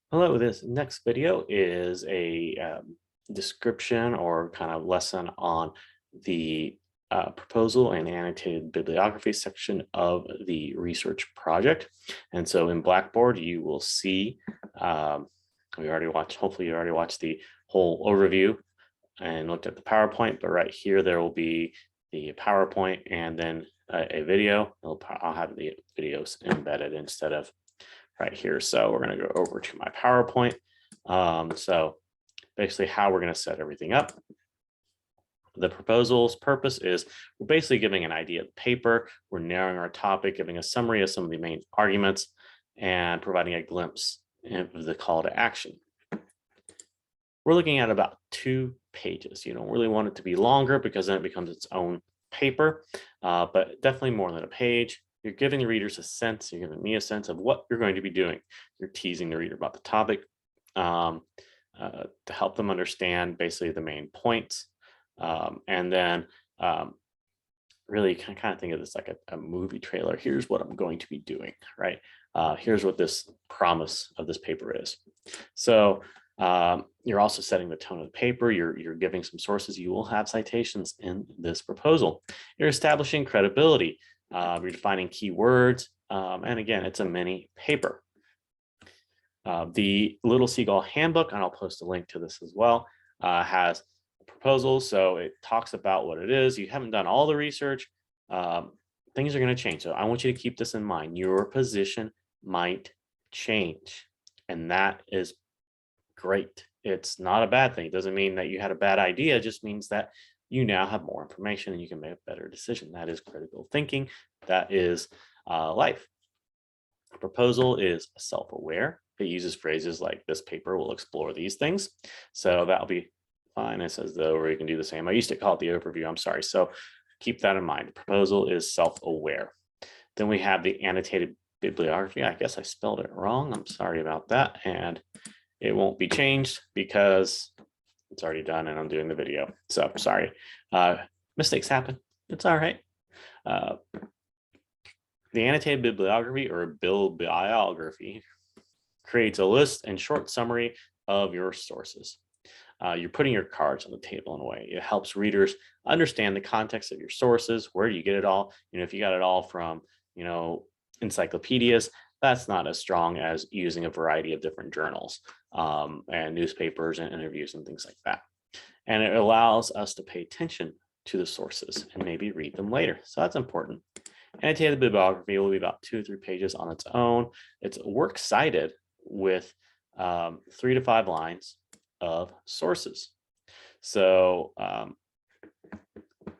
Hello, this next video is a description or kind of lesson on the proposal and annotated bibliography section of the research project. And so in Blackboard, you will see, hopefully you already watched the whole overview and looked at the PowerPoint, but right here, there will be the PowerPoint and then a video. I'll have the videos embedded instead of right here. So we're going to go over to my PowerPoint. So basically how we're going to set everything up. The proposal's purpose is we're basically giving an idea of the paper. We're narrowing our topic, giving a summary of some of the main arguments, and providing a glimpse of the call to action. We're looking at about 2 pages. You don't really want it to be longer because then it becomes its own paper, but definitely more than a page. You're giving the readers a sense, you're giving me a sense of what you're going to be doing. You're teasing the reader about the topic to help them understand basically the main points. And then really kind of think of this like a movie trailer. Here's what I'm going to be doing, right? Here's what this promise of this paper is. So you're also setting the tone of the paper. You're giving some sources. You will have citations in this proposal. You're establishing credibility. You're defining keywords. And again, it's a mini paper. The Little Seagull Handbook, and I'll post a link to this as well, has proposals. So it talks about what it is. You haven't done all the research. Things are going to change. So I want you to keep this in mind. Your position might change. And that is great. It's not a bad thing. It doesn't mean that you had a bad idea. It just means that you now have more information and you can make a better decision. That is critical thinking. That is life. A proposal is self-aware. It uses phrases like this paper will explore these things. So that'll be fine. It says the overview, you can do the same. I used to call it the overview. I'm sorry. So keep that in mind. The proposal is self-aware. Then we have the annotated bibliography. I guess I spelled it wrong. I'm sorry about that. And it won't be changed because it's already done and I'm doing the video. So sorry. Mistakes happen. It's all right. The annotated bibliography or bibliography creates a list and short summary of your sources. You're putting your cards on the table in a way. It helps readers understand the context of your sources. Where do you get it all? If you got it all from, encyclopedias, that's not as strong as using a variety of different journals and newspapers and interviews and things like that. And it allows us to pay attention to the sources and maybe read them later. So that's important. Annotated bibliography will be about 2 or 3 pages on its own. It's works cited with 3 to 5 lines of sources. So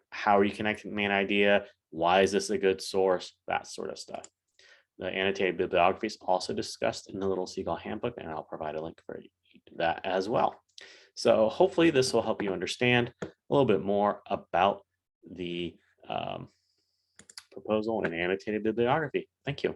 how are you connecting the main idea? Why is this a good source? That sort of stuff. The annotated bibliography is also discussed in the Little Seagull Handbook, and I'll provide a link for that as well. So hopefully this will help you understand a little bit more about the proposal and annotated bibliography. Thank you.